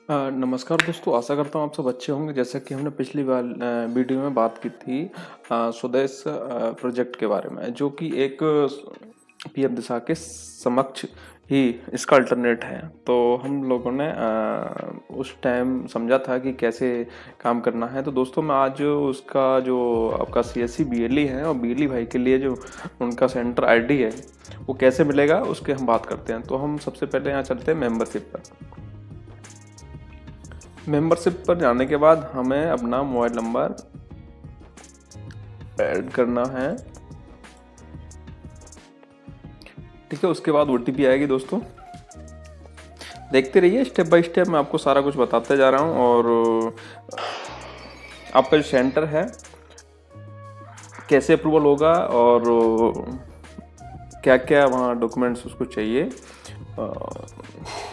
नमस्कार दोस्तों, आशा करता हूँ आप सब अच्छे होंगे। जैसा कि हमने पिछली बार वीडियो में बात की थी स्वदेश प्रोजेक्ट के बारे में, जो कि एक पीएम दिशा के समक्ष ही इसका अल्टरनेट है। तो हम लोगों ने उस टाइम समझा था कि कैसे काम करना है। तो दोस्तों, मैं आज उसका जो आपका सीएससी बीएलई है और बीएलई भाई के लिए जो उनका सेंटर आईडी है वो कैसे मिलेगा उसके हम बात करते हैं। तो हम सबसे पहले यहाँ चलते हैं मेंबरशिप पर। मेंबरशिप पर जाने के बाद हमें अपना मोबाइल नंबर ऐड करना है। ठीक है, उसके बाद ओटीपी आएगी। दोस्तों देखते रहिए, स्टेप बाय स्टेप मैं आपको सारा कुछ बताते जा रहा हूँ। और आपका जो सेंटर है कैसे अप्रूवल होगा और क्या क्या वहाँ डॉक्यूमेंट्स उसको चाहिए,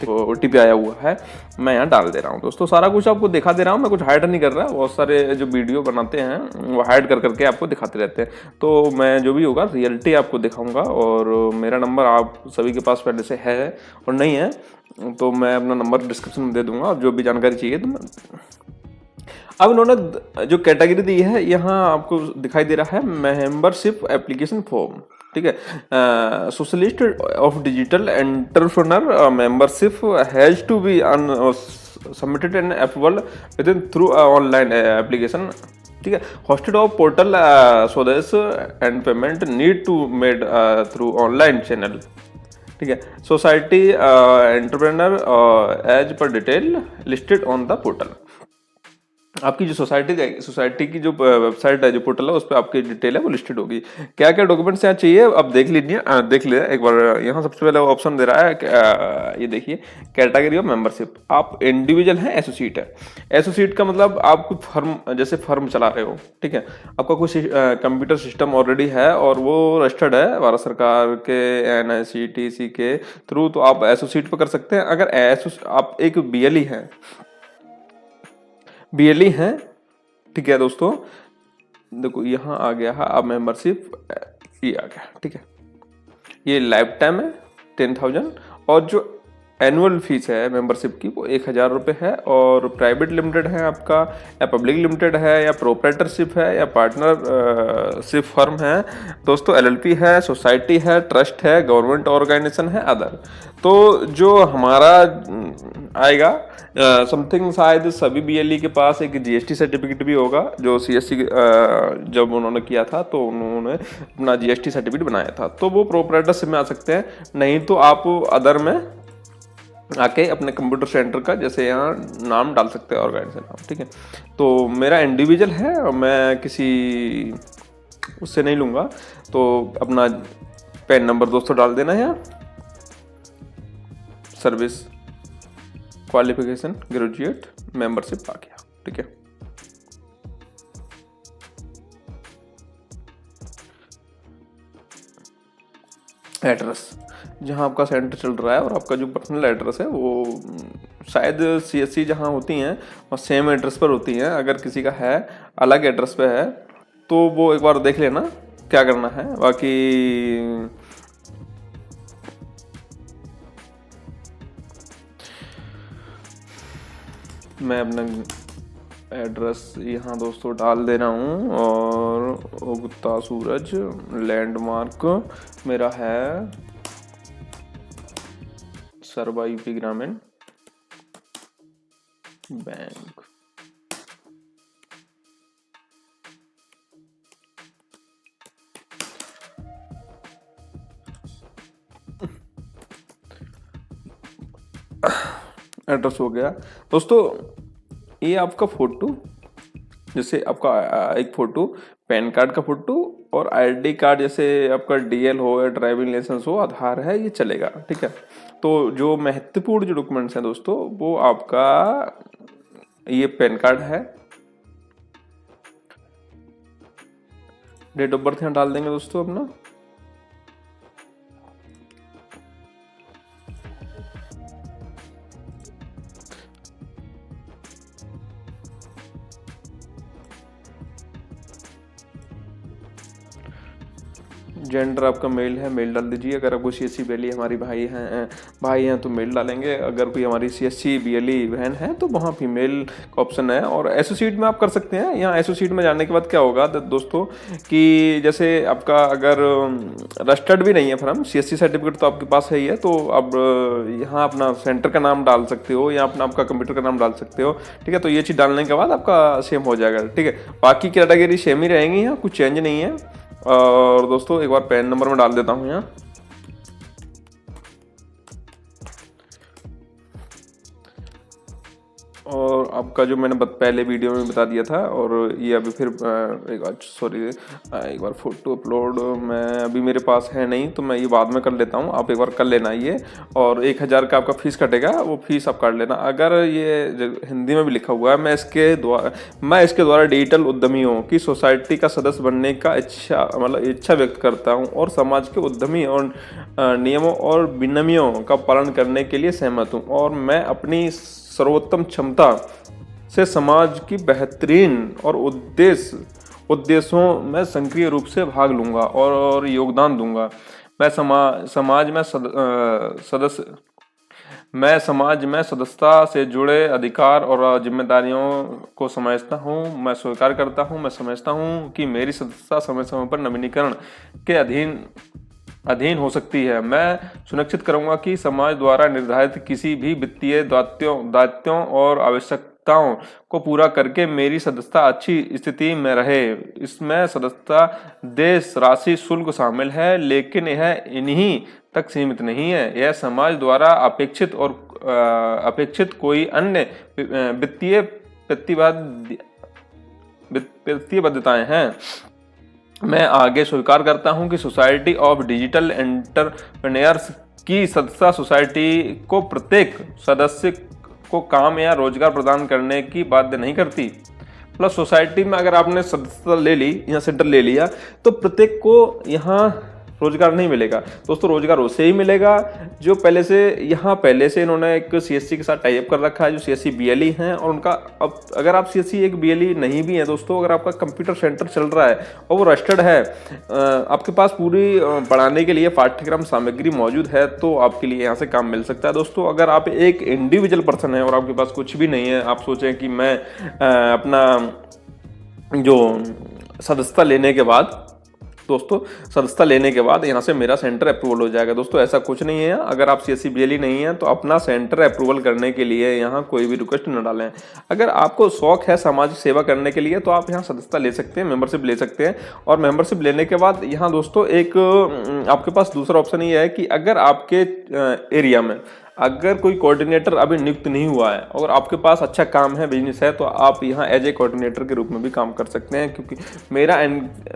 ओटीपी आया हुआ है, मैं यहाँ डाल दे रहा हूँ। दोस्तों सारा कुछ आपको दिखा दे रहा हूँ, मैं कुछ हाइड नहीं कर रहा। बहुत सारे जो वीडियो बनाते हैं वो हाइड कर करके आपको दिखाते रहते हैं। तो मैं जो भी होगा रियलिटी आपको दिखाऊंगा। और मेरा नंबर आप सभी के पास पहले से है और नहीं है तो मैं अपना नंबर डिस्क्रिप्शन में दे दूंगा। जो भी जानकारी चाहिए तो अब इन्होंने जो कैटेगरी दी है यहाँ आपको दिखाई दे रहा है, मेंबरशिप एप्लीकेशन फॉर्म। ठीक है, socialist of digital entrepreneur membership has to be submitted and approval within through online application. ठीक है, hosted of portal Swadesh and payment need to made through online channel. ठीक है, society entrepreneur as per detail listed on the portal. आपकी जो society की जो website है, जो पोर्टल है, उस पर आपकी डिटेल है वो लिस्टेड होगी। क्या क्या डॉक्यूमेंट्स यहाँ चाहिए अब देख लीजिए, देख लिया एक बार। यहाँ सबसे पहले ऑप्शन दे रहा है ये देखिए, कैटेगरी ऑफ मेंबरशिप। आप इंडिविजुअल हैं, एसोसिएट है। एसोसिएट का मतलब आप कुछ फर्म, जैसे फर्म चला रहे हो। ठीक है, आपका कुछ कंप्यूटर सिस्टम ऑलरेडी है और वो रजिस्टर्ड है भारत सरकार के एनआईसीटीसी के थ्रू, तो आप एसोसिएट पर कर सकते हैं। अगर आप एक बीएलई हैं, बीएलई हैं, ठीक है दोस्तों, देखो यहाँ आ गया है अब मेंबरशिप, ये आ गया। ठीक है, ये लाइफ टाइम है 10,000 और जो एनुअल फीस है मेंबरशिप की वो 1,000 रुपये है। और प्राइवेट लिमिटेड है आपका, या पब्लिक लिमिटेड है, या प्रोप्राइटरशिप है, या पार्टनरशिप फर्म है दोस्तों, एलएलपी है, सोसाइटी है, ट्रस्ट है, गवर्नमेंट ऑर्गेनाइजेशन है, अदर। तो जो हमारा आएगा समथिंग, शायद सभी बीएलई के पास एक जीएसटी सर्टिफिकेट भी होगा। जो सीएससी जब उन्होंने किया था तो उन्होंने अपना जीएसटी सर्टिफिकेट बनाया था, तो वो प्रोप्राइटरशिप में आ सकते हैं। नहीं तो आप अदर में आके अपने कंप्यूटर सेंटर का जैसे यहाँ नाम डाल सकते हैं, ऑर्गेनाइजेशन नाम। ठीक है, तो मेरा इंडिविजुअल है और मैं किसी उससे नहीं लूँगा। तो अपना पैन नंबर दोस्तों डाल देना है, सर्विस क्वालिफिकेशन ग्रेजुएट, मेंबरशिप आ गया। ठीक है, एड्रेस जहाँ आपका सेंटर चल रहा है और आपका जो पर्सनल एड्रेस है वो शायद सीएससी जहाँ होती हैं और सेम एड्रेस पर होती हैं। अगर किसी का है अलग एड्रेस पे है तो वो एक बार देख लेना क्या करना है। बाकी मैं अपना एड्रेस यहाँ दोस्तों डाल दे रहा हूँ। और उगता सूरज, लैंडमार्क मेरा है सर्वा यूपी ग्रामीण बैंक। एड्रेस हो गया दोस्तों। ये आपका फोटो, जैसे आपका एक फोटो, पैन कार्ड का फोटो और आईडी कार्ड, जैसे आपका डीएल हो या ड्राइविंग लाइसेंस हो, आधार है, ये चलेगा। ठीक है, तो जो महत्वपूर्ण जो डॉक्यूमेंट्स हैं दोस्तों वो आपका ये पैन कार्ड है, डेट ऑफ बर्थ यहाँ डाल देंगे दोस्तों अपना, जेंडर आपका मेल है, मेल डाल दीजिए। अगर आपको CSC BLE हमारी भाई हैं तो मेल डालेंगे। अगर कोई हमारी CSC BLE बहन है तो वहाँ फीमेल का ऑप्शन है। और एसोसिएट में आप कर सकते हैं। यहाँ एसोसिएट में जाने के बाद क्या होगा दोस्तों कि जैसे आपका अगर रजिस्टर्ड भी नहीं है, फिर हम CSC सर्टिफिकेट तो आपके पास है ही है, तो अब यहाँ अपना सेंटर का नाम डाल सकते हो या अपना आपका कंप्यूटर का नाम डाल सकते हो। ठीक है, तो ये चीज़ डालने के बाद आपका सेम हो जाएगा। ठीक है, बाकी कैटेगरी सेम ही रहेंगी, यहाँ कुछ चेंज नहीं है। और दोस्तों एक बार पैन नंबर में डाल देता हूँ यहाँ। और आपका जो मैंने पहले वीडियो में बता दिया था, और ये अभी फिर एक बार फोटो अपलोड मैं अभी मेरे पास है नहीं, तो मैं ये बाद में कर लेता हूँ। आप एक बार कर लेना ये। और 1000 का आपका फीस कटेगा, वो फीस आप काट लेना। अगर ये हिंदी में भी लिखा हुआ है, मैं इसके द्वारा डिजिटल उद्यमियों की सोसाइटी का सदस्य बनने का इच्छा व्यक्त करता हूँ और समाज के उद्यमी और नियमों और विनियमों का पालन करने के लिए सहमत हूँ, और मैं अपनी सर्वोत्तम क्षमता से समाज की बेहतरीन और उद्देश्यों में सक्रिय रूप से भाग लूंगा और योगदान दूंगा। मैं समाज में सदस्यता से जुड़े अधिकार और जिम्मेदारियों को समझता हूँ। मैं स्वीकार करता हूँ, मैं समझता हूँ कि मेरी सदस्यता समय समय पर नवीनीकरण के अधीन हो सकती है। मैं सुनिश्चित करूंगा कि समाज द्वारा निर्धारित किसी भी वित्तीय दायित्वों और आवश्यकताओं को पूरा करके मेरी सदस्यता अच्छी स्थिति में रहे। इसमें सदस्यता देश राशि शुल्क शामिल है, लेकिन यह इन्हीं तक सीमित नहीं है। यह समाज द्वारा अपेक्षित कोई अन्य वित्तीय प्रतिबद्धताएं हैं। मैं आगे स्वीकार करता हूं कि सोसाइटी ऑफ डिजिटल एंटरप्रेन्योर्स की सदस्यता सोसाइटी को प्रत्येक सदस्य को काम या रोजगार प्रदान करने की बाध्य नहीं करती। प्लस सोसाइटी में अगर आपने सदस्यता ले ली या सेंटर ले लिया, तो प्रत्येक को यहाँ रोजगार नहीं मिलेगा दोस्तों। रोजगार उससे ही मिलेगा जो पहले से इन्होंने एक CSC के साथ टाई अप कर रखा है, जो CSC BLE हैं। और उनका अब अगर आप CSC एक BLE नहीं भी है दोस्तों, अगर आपका कंप्यूटर सेंटर चल रहा है और वो रजिस्टर्ड है, आपके पास पूरी पढ़ाने के लिए पाठ्यक्रम सामग्री मौजूद है, तो आपके लिए यहाँ से काम मिल सकता है दोस्तों। अगर आप एक इंडिविजुअल पर्सन है और आपके पास कुछ भी नहीं है, आप सोचें कि मैं अपना जो सदस्यता लेने के बाद यहाँ से मेरा सेंटर अप्रूवल हो जाएगा दोस्तों, ऐसा कुछ नहीं है। अगर आप CSC BLE नहीं है तो अपना सेंटर अप्रूवल करने के लिए यहाँ कोई भी रिक्वेस्ट न डालें। अगर आपको शौक है सामाजिक सेवा करने के लिए, तो आप यहाँ सदस्यता ले सकते हैं, मेंबरशिप ले सकते हैं। और मेंबरशिप लेने के बाद यहाँ दोस्तों एक आपके पास दूसरा ऑप्शन ये है कि अगर आपके एरिया में अगर कोई कोऑर्डिनेटर अभी नियुक्त नहीं हुआ है और आपके पास अच्छा काम है, बिजनेस है, तो आप यहाँ एज ए कोऑर्डिनेटर के रूप में भी काम कर सकते हैं। क्योंकि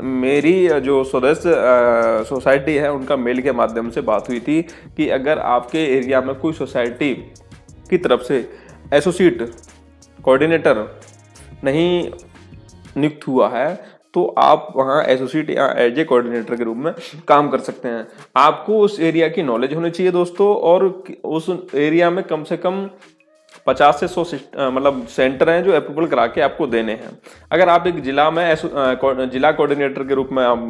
मेरी जो सदस्य सोसाइटी है, उनका मेल के माध्यम से बात हुई थी कि अगर आपके एरिया में कोई सोसाइटी की तरफ से एसोसिएट कोऑर्डिनेटर नहीं नियुक्त हुआ है, तो आप वहाँ एसोसिएट या एज ए कोऑर्डिनेटर के रूप में काम कर सकते हैं। आपको उस एरिया की नॉलेज होनी चाहिए दोस्तों, और उस एरिया में कम से कम 50 से 100 सेंटर हैं जो अप्रूवल करा के आपको देने हैं। अगर आप एक जिला में जिला कोऑर्डिनेटर के रूप में आप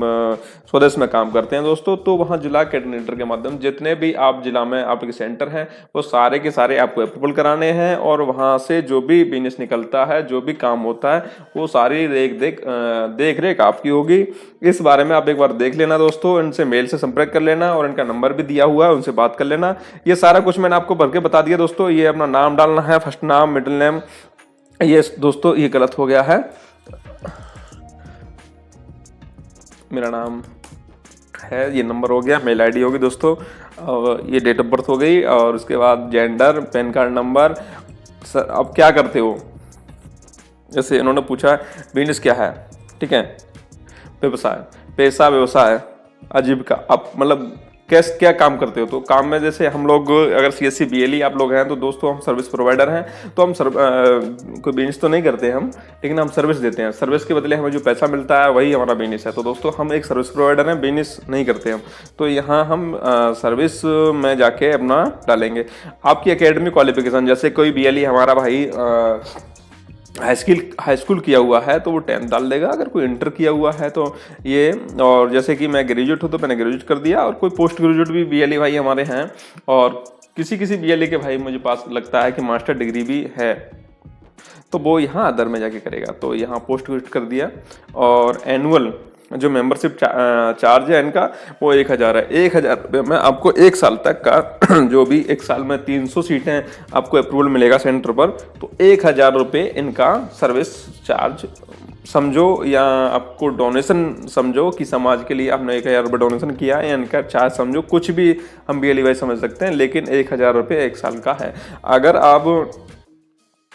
स्वदेश में काम करते हैं दोस्तों, तो वहाँ जिला कोऑर्डिनेटर के माध्यम जितने भी आप जिला में आपके सेंटर हैं, वो सारे के सारे आपको अप्रूवल कराने हैं। और वहाँ से जो भी बिजनेस निकलता है, जो भी काम होता है, वो सारी देख रेख आपकी होगी। इस बारे में आप एक बार देख लेना दोस्तों, इनसे मेल से संपर्क कर लेना, और इनका नंबर भी दिया हुआ है, उनसे बात कर लेना। ये सारा कुछ मैंने आपको भर के बता दिया दोस्तों। ये अपना नाम डालना है, फर्स्ट नाम, मिडिल नेम। ये दोस्तों ये गलत हो गया है, मेरा नाम है, ये नंबर हो गया, मेल आईडी होगी दोस्तों, और ये डेट ऑफ बर्थ हो गई, और उसके बाद gender, pan card number. Sir अब क्या करते हो, जैसे इन्होंने पूछा बिजनेस क्या है, ठीक है, व्यवसाय, पेशा, व्यवसाय, आजीविका, आप मतलब क्या काम करते हो। तो काम में जैसे हम लोग अगर CSC BLE आप लोग हैं, तो दोस्तों हम सर्विस प्रोवाइडर हैं। तो हम कोई बिजनेस तो नहीं करते हम, लेकिन हम सर्विस देते हैं। सर्विस के बदले हमें जो पैसा मिलता है वही हमारा बिजनेस है। तो दोस्तों हम एक सर्विस प्रोवाइडर हैं, बिजनेस नहीं करते हम। तो यहाँ हम सर्विस में जाके अपना डालेंगे। आपकी एकेडमिक क्वालिफिकेशन, जैसे कोई BLE हमारा भाई हाई स्कूल किया हुआ है तो वो 10th डाल देगा, अगर कोई इंटर किया हुआ है तो ये, और जैसे कि मैं ग्रेजुएट हूँ तो मैंने ग्रेजुएट कर दिया, और कोई पोस्ट ग्रेजुएट भी बीएलई भाई हमारे हैं, और किसी किसी बीएलई के भाई मुझे पास लगता है कि मास्टर डिग्री भी है, तो वो यहाँ अदर में जाके करेगा। तो यहाँ पोस्ट ग्रेजुएट कर दिया, और एनुअल जो मेंबरशिप चार्ज है इनका वो 1000 है। 1000 रुपये में आपको 1 साल तक का जो भी 1 साल में 300 सीटें आपको अप्रूवल मिलेगा सेंटर पर, तो 1000 रुपये इनका सर्विस चार्ज समझो, या आपको डोनेशन समझो कि समाज के लिए आपने 1000 रुपये डोनेशन किया, या इनका चार्ज समझो, कुछ भी हम बीएलई वाई समझ सकते हैं, लेकिन 1000 रुपये 1 साल का है। अगर आप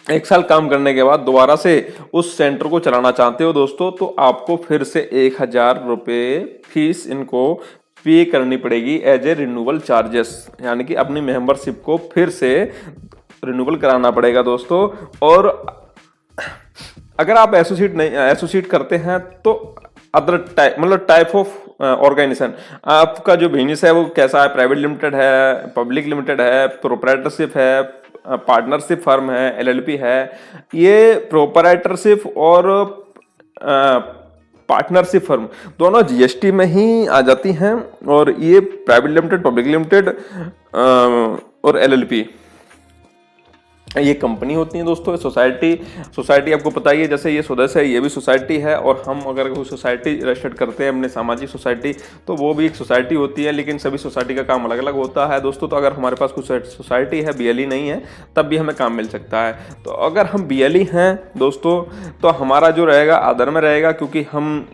1 साल काम करने के बाद दोबारा से उस सेंटर को चलाना चाहते हो दोस्तों, तो आपको फिर से 1000 रुपये फीस इनको पे करनी पड़ेगी एज ए रिन्यूअल चार्जेस, यानी कि अपनी मेंबरशिप को फिर से रिन्यूअल कराना पड़ेगा दोस्तों। और अगर आप एसोसिएट करते हैं तो अदर टाइप, मतलब टाइप ऑफ ऑर्गेनाइजेशन, आपका जो बिजनेस है वो कैसा है, प्राइवेट लिमिटेड है, पब्लिक लिमिटेड है, प्रोप्राइटरशिप है, पार्टनरशिप फर्म है, एलएलपी है। ये प्रोप्राइटरशिप और पार्टनरशिप फर्म दोनों जीएसटी में ही आ जाती हैं, और ये प्राइवेट लिमिटेड, पब्लिक लिमिटेड और एलएलपी ये कंपनी होती है दोस्तों। सोसाइटी आपको पता ही है, जैसे ये सदस्य है ये भी सोसाइटी है, और हम अगर कोई सोसाइटी रजिस्टर्ड करते हैं अपने सामाजिक सोसाइटी, तो वो भी एक सोसाइटी होती है, लेकिन सभी सोसाइटी का काम अलग अलग होता है दोस्तों। तो अगर हमारे पास कुछ सोसाइटी है, बीएलई नहीं है, तब भी हमें काम मिल सकता है। तो अगर हम बीएलई हैं दोस्तों, तो हमारा जो रहेगा अदर में रहेगा, क्योंकि हम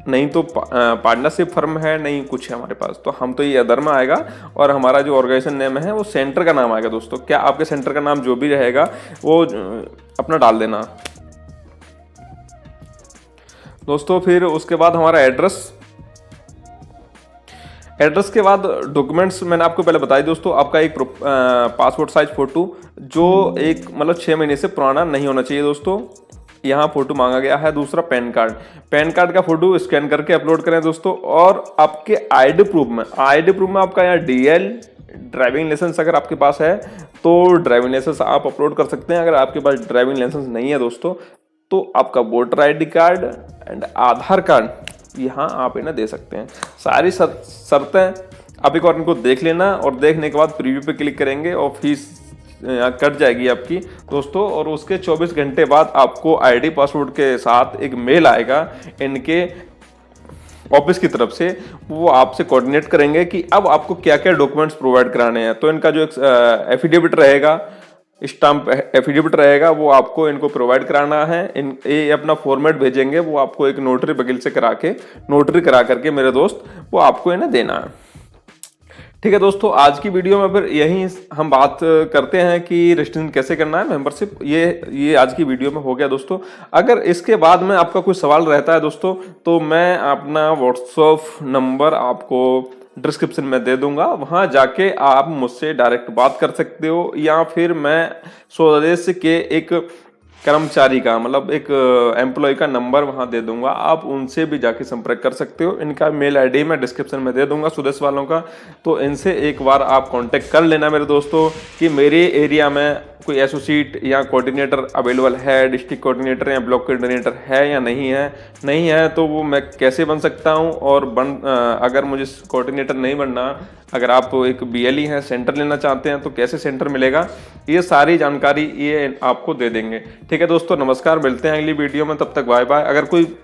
नहीं तो पार्टनरशिप फर्म है, नहीं कुछ है हमारे पास, तो हम तो ये अदर में आएगा, और हमारा जो ऑर्गेनाइजेशन नेम है वो सेंटर का नाम आएगा दोस्तों। क्या आपके सेंटर का नाम जो भी रहेगा वो अपना डाल देना दोस्तों। फिर उसके बाद हमारा एड्रेस के बाद डॉक्यूमेंट्स मैंने आपको पहले बताया दोस्तों। आपका एक पासपोर्ट साइज फोटो जो एक मतलब 6 महीने से पुराना नहीं होना चाहिए दोस्तों, यहाँ फोटो मांगा गया है। दूसरा पैन कार्ड का फोटो स्कैन करके अपलोड करें दोस्तों। और आपके आईडी प्रूफ में आपका यहाँ डीएल ड्राइविंग लाइसेंस अगर आपके पास है तो ड्राइविंग लाइसेंस आप अपलोड कर सकते हैं। अगर आपके पास ड्राइविंग लाइसेंस नहीं है दोस्तों, तो आपका voter ID card and Aadhaar card यहाँ आप इन्हें दे सकते हैं। सारी शर्तें आप एक बार इनको देख लेना, और देखने के बाद प्रीव्यू पे क्लिक करेंगे और फीस कट जाएगी आपकी दोस्तों। और उसके 24 घंटे बाद आपको आईडी पासवर्ड के साथ एक मेल आएगा इनके ऑफिस की तरफ से। वो आपसे कोऑर्डिनेट करेंगे कि अब आपको क्या क्या डॉक्यूमेंट्स प्रोवाइड कराने हैं। तो इनका जो एक एफिडेविट रहेगा, स्टाम्प एफिडेविट रहेगा, वो आपको इनको प्रोवाइड कराना है। ये अपना फॉर्मेट भेजेंगे, वो आपको एक नोटरी वकील से नोटरी करा करके मेरे दोस्त वो आपको इन्हें देना है। ठीक है दोस्तों, आज की वीडियो में फिर यही हम बात करते हैं कि रजिस्ट्रेशन कैसे करना है मेंबरशिप। ये आज की वीडियो में हो गया दोस्तों। अगर इसके बाद में आपका कोई सवाल रहता है दोस्तों, तो मैं अपना व्हाट्सएप नंबर आपको डिस्क्रिप्शन में दे दूंगा, वहां जाके आप मुझसे डायरेक्ट बात कर सकते हो, या फिर मैं स्वदेश के एक कर्मचारी का मतलब एक एम्प्लॉय का नंबर वहां दे दूंगा, आप उनसे भी जाके संपर्क कर सकते हो। इनका मेल आईडी मैं डिस्क्रिप्शन में दे दूंगा सुदेश वालों का, तो इनसे एक बार आप कांटेक्ट कर लेना मेरे दोस्तों कि मेरे एरिया में कोई एसोसिएट या कोऑर्डिनेटर अवेलेबल है, डिस्ट्रिक्ट कोऑर्डिनेटर या ब्लॉक कोऑर्डिनेटर है या नहीं है तो वो मैं कैसे बन सकता हूँ। और अगर मुझे कोऑर्डिनेटर नहीं बनना, अगर आप एक बीएलई हैं, सेंटर लेना चाहते हैं, तो कैसे सेंटर मिलेगा, ये सारी जानकारी ये आपको दे देंगे। ठीक है दोस्तों, नमस्कार, मिलते हैं अगली वीडियो में, तब तक बाय बाय। अगर कोई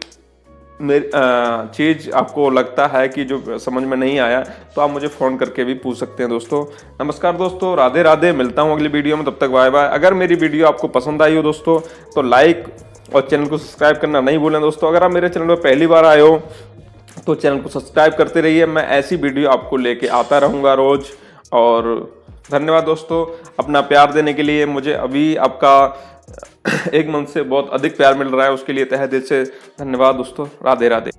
चीज़ आपको लगता है कि जो समझ में नहीं आया, तो आप मुझे फ़ोन करके भी पूछ सकते हैं दोस्तों। नमस्कार दोस्तों, राधे राधे, मिलता हूँ अगली वीडियो में, तब तक बाय बाय। अगर मेरी वीडियो आपको पसंद आई हो दोस्तों, तो लाइक और चैनल को सब्सक्राइब करना नहीं भूलें दोस्तों। अगर आप मेरे चैनल पर पहली बार आए हो तो चैनल को सब्सक्राइब करते रहिए, मैं ऐसी वीडियो आपको लेके आता रहूँगा रोज़। और धन्यवाद दोस्तों अपना प्यार देने के लिए। मुझे अभी आपका एक मंथ से बहुत अधिक प्यार मिल रहा है, उसके लिए तहे दिल से धन्यवाद दोस्तों। राधे राधे।